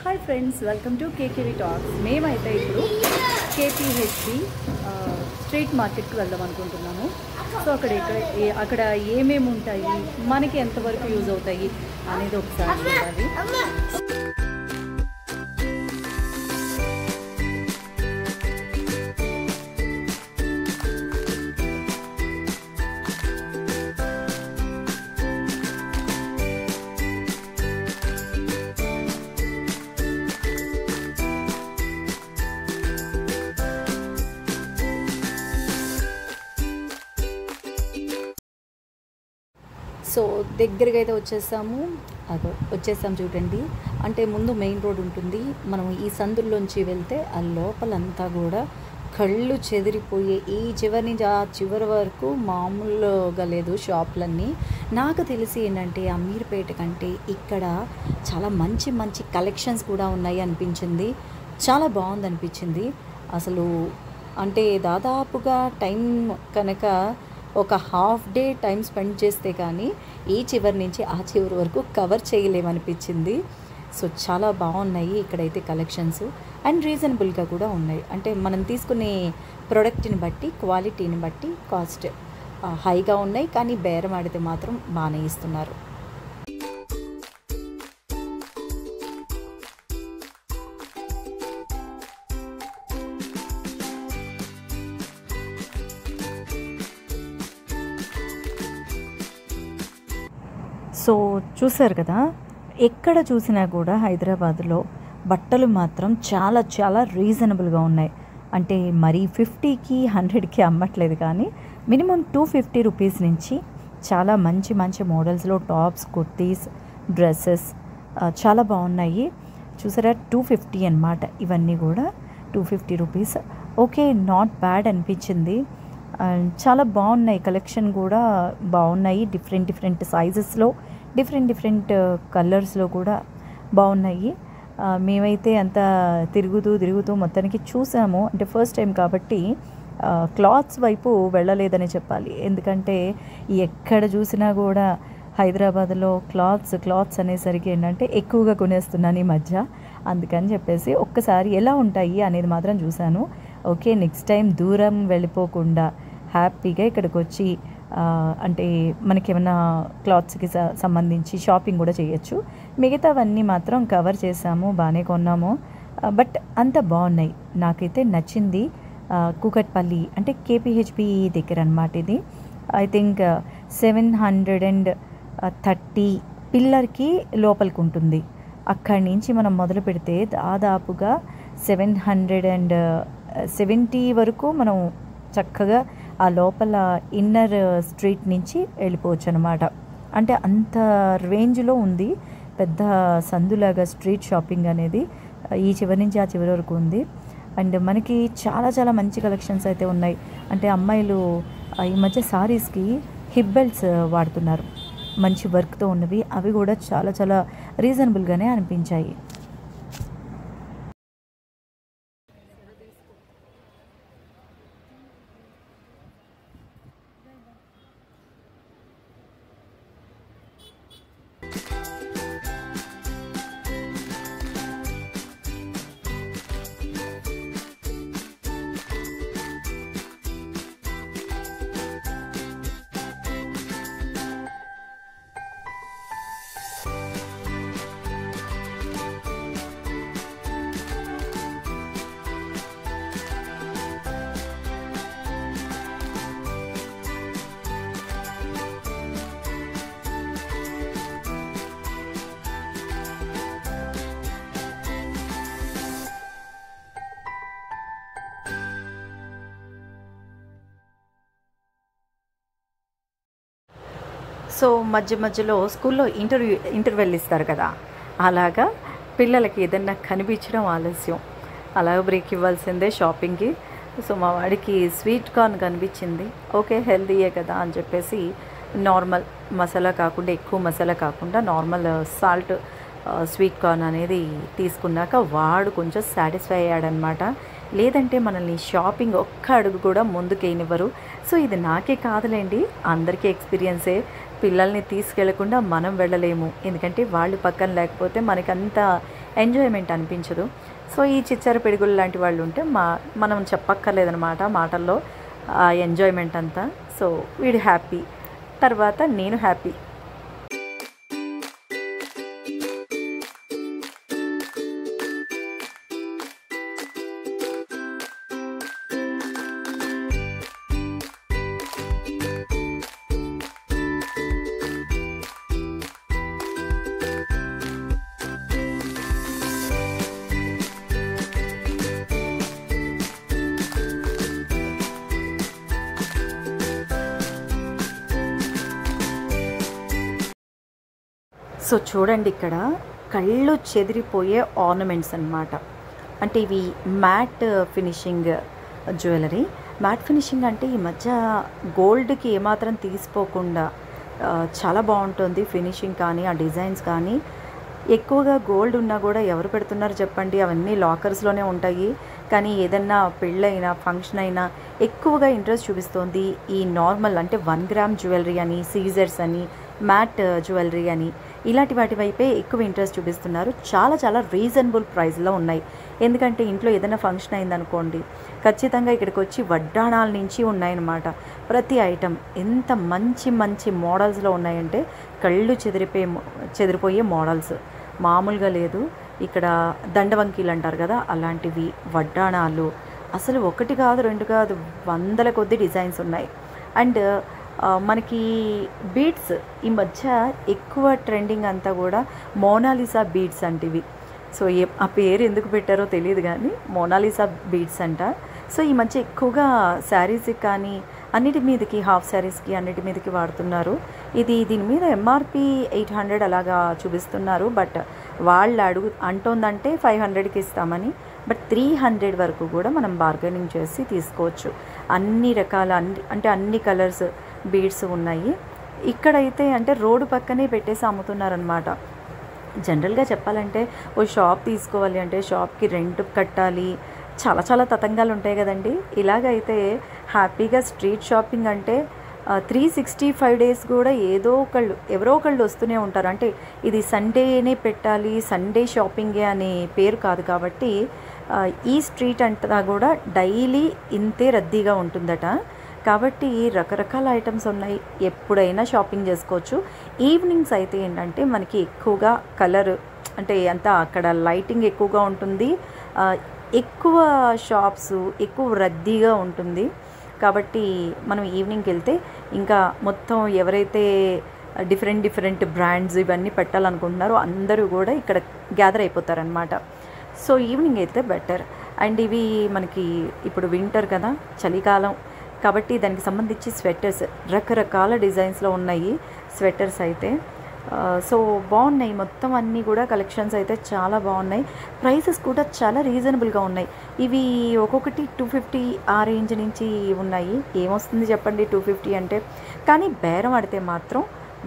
Hi friends, welcome to KKV talks. మేమైతే ఇప్పుడు KPHB street మార్కెట్కి వెళ్దాం అనుకుంటున్నాము. సో అక్కడ ఏమేమి ఉంటాయి, మనకి ఎంతవరకు యూజ్ అవుతాయి అనేది ఒకసారి చూడాలి. సో దగ్గరగా అయితే వచ్చేసాము చూడండి. అంటే ముందు మెయిన్ రోడ్ ఉంటుంది. మనం ఈ సందుల్లోంచి వెళ్తే ఆ లోపలంతా కూడా కళ్ళు చెదిరిపోయే, ఈ చివరి నుంచి ఆ చివరి వరకు మామూలుగా లేదు షాపులన్నీ. నాకు తెలిసి ఏంటంటే అమీర్పేట కంటే ఇక్కడ చాలా మంచి మంచి కలెక్షన్స్ కూడా ఉన్నాయి అనిపించింది. చాలా బాగుంది అనిపించింది అసలు. అంటే దాదాపుగా టైం కనుక ఒక హాఫ్ డే టైం స్పెండ్ చేస్తే కానీ ఈ చివరి నుంచి ఆ చివరి వరకు కవర్ చేయలేమనిపించింది. సో చాలా బాగున్నాయి ఇక్కడైతే కలెక్షన్స్, అండ్ రీజనబుల్గా కూడా ఉన్నాయి. అంటే మనం తీసుకునే ప్రోడక్ట్ని బట్టి, క్వాలిటీని బట్టి కాస్ట్ హైగా ఉన్నాయి, కానీ బేరం ఆడితే మాత్రం బాగానే ఇస్తున్నారు. సో చూసారు కదా, ఎక్కడ చూసినా కూడా హైదరాబాద్లో బట్టలు మాత్రం చాలా చాలా రీజనబుల్గా ఉన్నాయి. అంటే మరీ 50కి 100కి అమ్మట్లేదు, కానీ మినిమం 250 రూపీస్ నుంచి చాలా మంచి మంచి మోడల్స్లో టాప్స్, కుర్తీస్, డ్రెస్సెస్ చాలా బాగున్నాయి. చూసారా, 250 అన్నమాట. ఇవన్నీ కూడా 250 రూపీస్. ఓకే, నాట్ బ్యాడ్ అనిపించింది. చాలా బాగున్నాయి, కలెక్షన్ కూడా బాగున్నాయి. డిఫరెంట్ సైజెస్లో, డిఫరెంట్ కలర్స్లో కూడా బాగున్నాయి. మేమైతే అంత తిరుగుతూ మొత్తానికి చూసాము. అంటే ఫస్ట్ టైం కాబట్టి క్లాత్స్ వైపు వెళ్ళలేదని చెప్పాలి. ఎందుకంటే ఎక్కడ చూసినా కూడా హైదరాబాద్లో క్లాత్స్ అనేసరికి ఏంటంటే ఎక్కువగా కొనేస్తున్నాను ఈ మధ్య. అందుకని చెప్పేసి ఒక్కసారి ఎలా ఉంటాయి అనేది మాత్రం చూశాను. ఓకే, నెక్స్ట్ టైం దూరం వెళ్ళిపోకుండా హ్యాపీగా ఇక్కడికి వచ్చి అంటే మనకి ఏమైనా క్లాత్స్కి సంబంధించి షాపింగ్ కూడా చేయొచ్చు. మిగతావన్నీ మాత్రం కవర్ చేసాము, బాగానే కొన్నాము. బట్ అంత బాగున్నాయి, నాకైతే నచ్చింది. కూకట్పల్లి అంటే కేపీహెచ్బి దగ్గర అన్నమాట ఇది. ఐ థింక్ 730 పిల్లర్కి లోపలికి ఉంటుంది. అక్కడి నుంచి మనం మొదలు పెడితే దాదాపుగా 770 వరకు మనం చక్కగా ఆ లోపల ఇన్నర్ స్ట్రీట్ నుంచి వెళ్ళిపోవచ్చు అనమాట. అంటే అంత రేంజ్లో ఉంది, పెద్ద సందులాగా స్ట్రీట్ షాపింగ్ అనేది ఈ చివరి నుంచి ఆ చివరి వరకు ఉంది. అండ్ మనకి చాలా చాలా మంచి కలెక్షన్స్ అయితే ఉన్నాయి. అంటే అమ్మాయిలు ఈ మధ్య సారీస్కి హిప్ బెల్ట్స్ వాడుతున్నారు, మంచి వర్క్తో ఉన్నవి. అవి కూడా చాలా చాలా రీజనబుల్గానే అనిపించాయి. సో మధ్యలో స్కూల్లో ఇంటర్వెల్ ఇస్తారు కదా, అలాగా పిల్లలకి ఏదన్నా కనిపించడం ఆలస్యం, అలాగ బ్రేక్ ఇవ్వాల్సిందే షాపింగ్కి. సో మా వాడికి స్వీట్ కార్న్ కనిపించింది. ఓకే, హెల్తీయే కదా అని చెప్పేసి నార్మల్ మసాలా కాకుండా, ఎక్కువ మసాలా కాకుండా నార్మల్ సాల్ట్ స్వీట్ కార్న్ అనేది తీసుకున్నాక వాడు కొంచెం సాటిస్ఫై అయ్యాడనమాట. లేదంటే మనల్ని షాపింగ్ ఒక్క అడుగు కూడా ముందుకేయనివ్వరు. సో ఇది నాకే కాదులేండి, అందరికీ ఎక్స్పీరియన్సే. పిల్లల్ని తీసుకెళ్లకుండా మనం వెళ్ళలేము, ఎందుకంటే వాళ్ళు పక్కన లేకపోతే మనకంత ఎంజాయ్మెంట్ అనిపించదు. సో ఈ చిచ్చర పిడుగులు లాంటి వాళ్ళు ఉంటే మనం చెప్పక్కర్లేదనమాట మాటల్లో ఆ ఎంజాయ్మెంట్ అంతా. సో వీడు హ్యాపీ, తర్వాత నేను హ్యాపీ. సో చూడండి, ఇక్కడ కళ్ళు చెదిరిపోయే ఆర్నమెంట్స్ అన్నమాట. అంటే ఇవి matte finishing jewellery. Matte finishing అంటే ఈ మధ్య గోల్డ్కి ఏమాత్రం తీసిపోకుండా చాలా బాగుంటుంది ఫినిషింగ్ కానీ ఆ డిజైన్స్ కానీ. ఎక్కువగా గోల్డ్ ఉన్నా కూడా ఎవరు పెడుతున్నారు చెప్పండి, అవన్నీ లాకర్స్లోనే ఉంటాయి. కానీ ఏదన్నా పెళ్ళైనా ఫంక్షన్ అయినా ఎక్కువగా ఇంట్రెస్ట్ చూపిస్తోంది ఈ నార్మల్ అంటే 1 గ్రామ్ జ్యువెలరీ అని, సీజర్స్ అని, మ్యాట్ జ్యువెలరీ అని, ఇలాంటి వాటి వైపే ఎక్కువ ఇంట్రెస్ట్ చూపిస్తున్నారు. చాలా చాలా రీజనబుల్ ప్రైస్లో ఉన్నాయి. ఎందుకంటే ఇంట్లో ఏదైనా ఫంక్షన్ అయిందనుకోండి, ఖచ్చితంగా ఇక్కడికి వచ్చి వడ్డాణాల నుంచి ఉన్నాయన్నమాట. ప్రతి ఐటెం ఎంత మంచి మంచి మోడల్స్లో ఉన్నాయంటే కళ్ళు చెదిరిపోయే మోడల్స్ మామూలుగా లేదు. ఇక్కడ దండవంకీలు అంటారు కదా, అలాంటివి, వడ్డాణాలు, అసలు 1 కాదు 2 కాదు, 100ల కొద్ది డిజైన్స్ ఉన్నాయి. అండ్ మనకి బీడ్స్ ఈ మధ్య ఎక్కువ ట్రెండింగ్ అంతా కూడా మోనాలిసా బీడ్స్ అంటివి. సో ఆ పేరు ఎందుకు పెట్టారో తెలియదు కానీ మోనాలిసా బీడ్స్ అంట. సో ఈ మధ్య ఎక్కువగా శారీస్కి కానీ అన్నిటి మీదకి, హాఫ్ శారీస్కి అన్నిటి మీదకి వాడుతున్నారు. దీని మీద ఎంఆర్పి 800 అలాగా చూపిస్తున్నారు. బట్ వాళ్ళు అంటోందంటే 500కి ఇస్తామని. బట్ 300 వరకు కూడా మనం బార్గెనింగ్ చేసి తీసుకోవచ్చు. అన్ని రకాల అన్ని కలర్స్ బీడ్స్ ఉన్నాయి. ఇక్కడైతే అంటే రోడ్డు పక్కనే పెట్టేసి అమ్ముతున్నారనమాట. జనరల్గా చెప్పాలంటే ఓ షాప్ తీసుకోవాలి అంటే షాప్కి రెంట్ కట్టాలి, చాలా చాలా తతంగాలు ఉంటాయి కదండి. ఇలాగైతే హ్యాపీగా స్ట్రీట్ షాపింగ్ అంటే 365 డేస్ కూడా ఎవరో ఒకళ్ళు వస్తూనే ఉంటారు. అంటే ఇది సండేనే పెట్టాలి, సండే షాపింగే అనే పేరు కాదు కాబట్టి ఈ స్ట్రీట్ అంతా కూడా డైలీ ఇంతే రద్దీగా ఉంటుందట. కాబట్టి రకరకాల ఐటమ్స్ ఉన్నాయి, ఎప్పుడైనా షాపింగ్ చేసుకోవచ్చు. ఈవినింగ్స్ అయితే ఏంటంటే మనకి ఎక్కువగా కలర్ అంటే అంతా అక్కడ లైటింగ్ ఎక్కువగా ఉంటుంది, ఎక్కువ షాప్స్, ఎక్కువ రద్దీగా ఉంటుంది. కాబట్టి మనం ఈవినింగ్కి వెళ్తే ఇంకా మొత్తం ఎవరైతే డిఫరెంట్ బ్రాండ్స్ ఇవన్నీ పెట్టాలనుకుంటున్నారో అందరూ కూడా ఇక్కడ గ్యాదర్ అయిపోతారనమాట. సో ఈవినింగ్ అయితే బెటర్. అండ్ ఇవి మనకి ఇప్పుడు వింటర్ కదా, చలికాలం కాబట్టి దానికి సంబంధించి స్వెటర్స్ రకరకాల డిజైన్స్లో ఉన్నాయి స్వెటర్స్ అయితే. సో బాగున్నాయి మొత్తం అన్నీ కూడా, కలెక్షన్స్ అయితే చాలా బాగున్నాయి. ప్రైసెస్ కూడా చాలా రీజనబుల్గా ఉన్నాయి. ఇవి ఒక్కొక్కటి 250 ఆ రేంజ్ నుంచి ఉన్నాయి. ఏమొస్తుంది చెప్పండి 250 అంటే, కానీ బేరం ఆడితే మాత్రం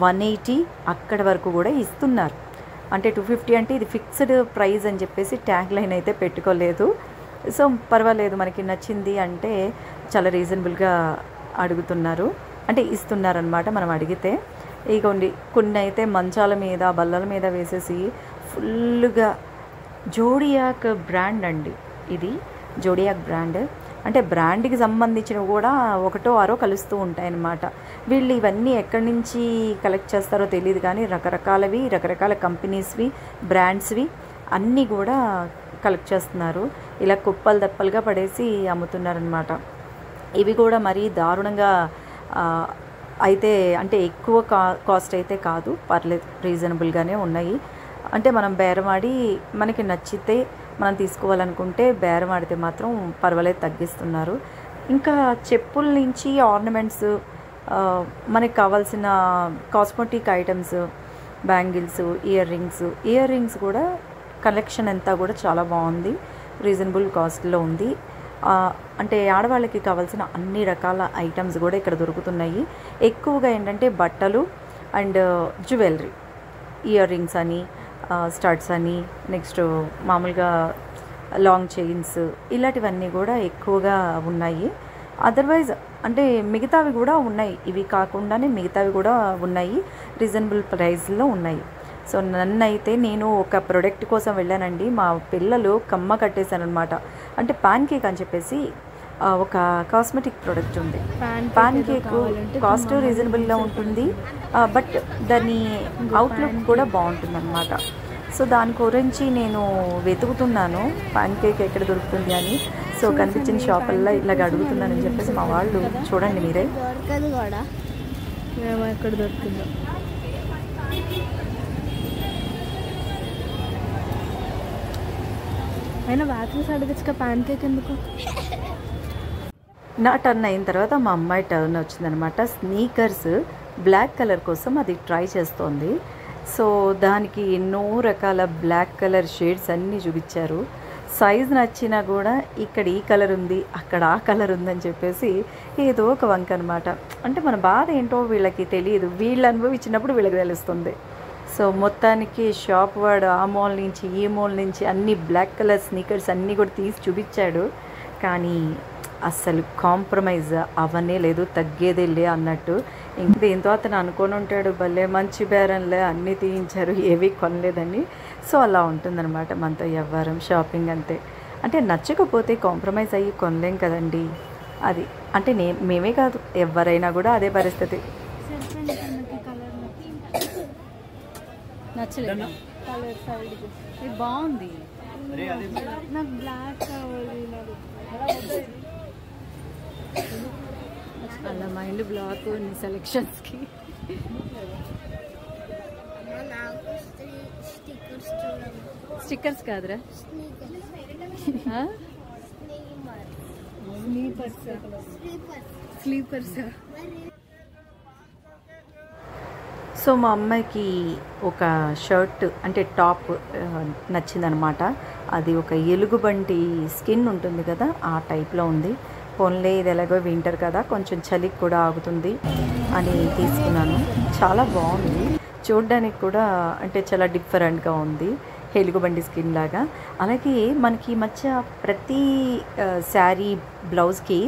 180 అక్కడ వరకు కూడా ఇస్తున్నారు. అంటే 250 అంటే ఇది ఫిక్స్డ్ ప్రైస్ అని చెప్పేసి ట్యాగ్ లైన్ అయితే పెట్టుకోలేదు. సో పర్వాలేదు, మనకి నచ్చింది అంటే చాలా రీజనబుల్గా అడుగుతున్నారు, అంటే ఇస్తున్నారనమాట మనం అడిగితే. ఇగోండి కొన్ని అయితే మంచాల మీద, బల్లల మీద వేసేసి ఫుల్గా జోడియాక్ బ్రాండ్ అండి. ఇది జోడియాక్ బ్రాండ్. అంటే బ్రాండ్కి సంబంధించినవి కూడా 1 6 కలుస్తూ ఉంటాయన్నమాట. వీళ్ళు ఇవన్నీ ఎక్కడి నుంచి కలెక్ట్ చేస్తారో తెలియదు కానీ రకరకాలవి, రకరకాల కంపెనీస్వి, బ్రాండ్స్వి అన్నీ కూడా కలెక్ట్ చేస్తున్నారు. ఇలా కుప్పలు దప్పలుగా పడేసి అమ్ముతున్నారనమాట. ఇవి కూడా మరీ దారుణంగా అయితే అంటే ఎక్కువ కాస్ట్ అయితే కాదు, పర్లేదు, రీజనబుల్గానే ఉన్నాయి. అంటే మనం బేరమాడి మనకి నచ్చితే మనం తీసుకోవాలనుకుంటే బేరమాడితే మాత్రం పర్వాలేదు, తగ్గిస్తున్నారు. ఇంకా చెప్పుల నుంచి ఆర్నమెంట్స్, మనకి కావాల్సిన cosmetic items, bangles, ear rings కూడా కలెక్షన్ అంతా కూడా చాలా బాగుంది, రీజనబుల్ కాస్ట్లో ఉంది. అంటే ఆడవాళ్ళకి కావాల్సిన అన్ని రకాల ఐటమ్స్ కూడా ఇక్కడ దొరుకుతున్నాయి. ఎక్కువగా ఏంటంటే బట్టలు అండ్ జ్యువెలరీ, ఇయర్ రింగ్స్ అని, స్టడ్స్ అని, నెక్స్ట్ మామూలుగా లాంగ్ చైన్స్, ఇలాంటివన్నీ కూడా ఎక్కువగా ఉన్నాయి. అదర్వైజ్ అంటే మిగతావి కూడా ఉన్నాయి, ఇవి కాకుండానే మిగతావి కూడా ఉన్నాయి, రీజనబుల్ ప్రైస్లో ఉన్నాయి. సో నన్నైతే నేను ఒక ప్రోడక్ట్ కోసం వెళ్ళానండి, మా పిల్లలు కమ్మ కట్టేశానమాట. అంటే ప్యాన్ కేక్ అని చెప్పేసి ఒక కాస్మెటిక్ ప్రోడక్ట్ ఉంది. ప్యాన్ కేక్ కాస్ట్ రీజనబుల్గా ఉంటుంది, బట్ దాని అవుట్లుక్ కూడా బాగుంటుంది అనమాట. సో దాని గురించి నేను వెతుకుతున్నాను ప్యాన్ కేక్ ఎక్కడ దొరుకుతుంది అని. సో కనిపించిన షాపుల్లో ఇలాగ అడుగుతున్నానని చెప్పేసి మా వాళ్ళు చూడండి మీరే దొరకదు కూడా ఎక్కడ దొరుకుతుందో. అయినా వ్యాక్సిన్స్ అడగచ్చుగా ప్యాన్ కేక్ ఎందుకు. నా టర్న్ అయిన తర్వాత మా అమ్మాయి టర్న్ వచ్చిందనమాట. స్నీకర్స్ బ్లాక్ కలర్ కోసం అది ట్రై చేస్తోంది. సో దానికి ఎన్నో రకాల బ్లాక్ కలర్ షేడ్స్ అన్నీ చూపించారు. సైజ్ నచ్చినా కూడా ఇక్కడ ఈ కలర్ ఉంది, అక్కడ ఆ కలర్ ఉందని చెప్పేసి ఏదో ఒక వంక అనమాట. అంటే మన బాధ ఏంటో వీళ్ళకి తెలియదు, వీళ్ళు అనుభవించినప్పుడు వీళ్ళకి తెలుస్తుంది. సో మొత్తానికి షాప్ వాడు ఆ మాల్ నుంచి ఈ మాల్ నుంచి అన్ని బ్లాక్ కలర్ స్నీకర్స్ అన్నీ కూడా తీసి చూపించాడు. కానీ అస్సలు కాంప్రమైజ్ అవనే లేదు, తగ్గేదే లే అన్నట్టు. ఇంక దీంతో అతను అనుకొని ఉంటాడు, భలే మంచి బేరంలే అన్నీ తీయించారు, ఏవి కొనలేదని. సో అలా ఉంటుందన్నమాట మనతో వ్యవహారం, షాపింగ్ అంతే. అంటే నచ్చకపోతే కాంప్రమైజ్ అయ్యి కొనలేం కదండి. అది అంటే మేమే కాదు, ఎవరైనా కూడా అదే పరిస్థితి. నచ్చలేదు కలర్ సైడ్ ఇది బాగుంది, నాకు బ్లాక్ కావాలి. అలా మైండ్ బ్లాక్ నీ సెలెక్షన్స్కి. స్టిక్కర్స్ కాదురా, స్లీపర్స్. సో మా అమ్మాయికి ఒక షర్ట్ అంటే టాప్ నచ్చిందనమాట. అది ఒక ఎలుగుబంటి స్కిన్ ఉంటుంది కదా, ఆ టైప్లో ఉంది. పోన్లే ఇది ఎలాగో వింటర్ కదా, కొంచెం చలికి కూడా ఆగుతుంది అని తీసుకున్నాను. చాలా బాగుంది చూడడానికి కూడా, అంటే చాలా డిఫరెంట్గా ఉంది, ఎలుగుబంటి స్కిన్ లాగా. అలాగే మనకి ఈ మధ్య ప్రతి శారీ బ్లౌజ్కి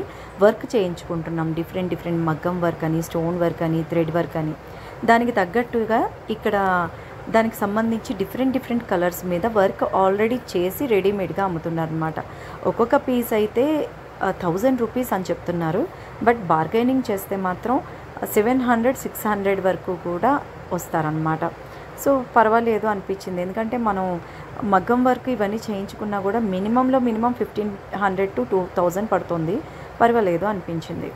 వర్క్ చేయించుకుంటున్నాం, డిఫరెంట్ మగ్గం వర్క్ అని, స్టోన్ వర్క్ అని, థ్రెడ్ వర్క్ అని. దానికి తగ్గట్టుగా ఇక్కడ దానికి సంబంధించి డిఫరెంట్ కలర్స్ మీద వర్క్ ఆల్రెడీ చేసి రెడీమేడ్గా అమ్ముతున్నారు అనమాట. ఒక్కొక్క పీస్ అయితే 1000 రూపీస్ అని చెప్తున్నారు, బట్ బార్గెనింగ్ చేస్తే మాత్రం 700-600 వరకు కూడా వస్తారనమాట. సో పర్వాలేదు అనిపించింది, ఎందుకంటే మనం మగ్గం వర్క్ ఇవన్నీ చేయించుకున్నా కూడా మినిమం 1500 to 2000 పడుతుంది. పర్వాలేదు అనిపించింది.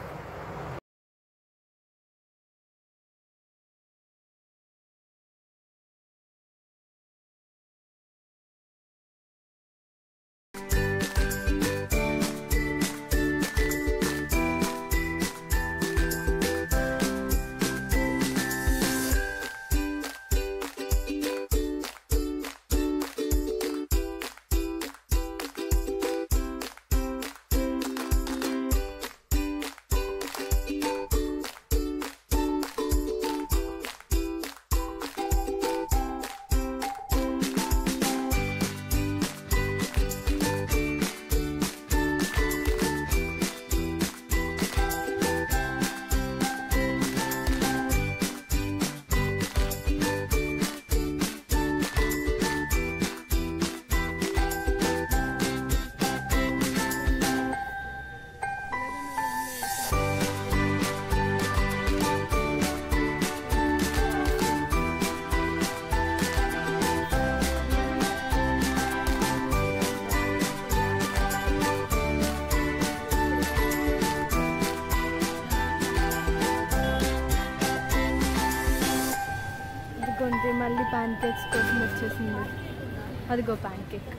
కొంటే మళ్ళీ ప్యాన్ కేక్స్ కోసం వచ్చేసింది. అదిగో ప్యాన్ కేక్.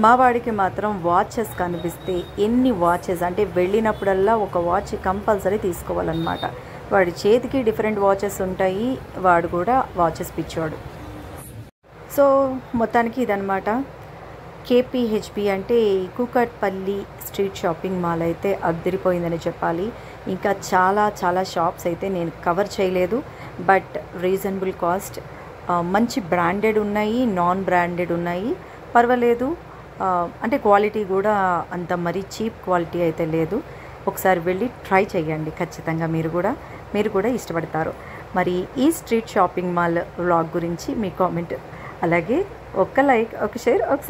మా వాడికి మాత్రం వాచెస్ కనిపిస్తే ఎన్ని వాచెస్ అంటే వెళ్ళినప్పుడల్లా ఒక వాచ్ కంపల్సరీ తీసుకోవాలన్నమాట. వాడి చేతికి డిఫరెంట్ వాచెస్ ఉంటాయి, వాడు కూడా వాచెస్ పిచ్చోడు. సో మొత్తానికి ఇదనమాట కేపీహెచ్బి అంటే కూకట్పల్లి స్ట్రీట్ షాపింగ్ మాల్ అయితే అద్దరిపోయిందని చెప్పాలి. ఇంకా చాలా చాలా షాప్స్ అయితే నేను కవర్ చేయలేదు, బట్ రీజనబుల్ కాస్ట్, మంచి బ్రాండెడ్ ఉన్నాయి, నాన్ బ్రాండెడ్ ఉన్నాయి, పర్వాలేదు. అంటే క్వాలిటీ కూడా అంత మరీ చీప్ క్వాలిటీ అయితే లేదు. ఒకసారి వెళ్ళి ట్రై చేయండి ఖచ్చితంగా, మీరు కూడా ఇష్టపడతారు. మరి ఈ స్ట్రీట్ షాపింగ్ మాల్ వ్లాగ్ గురించి మీ కామెంట్, అలాగే ఒక లైక్, ఒక షేర్, ఒక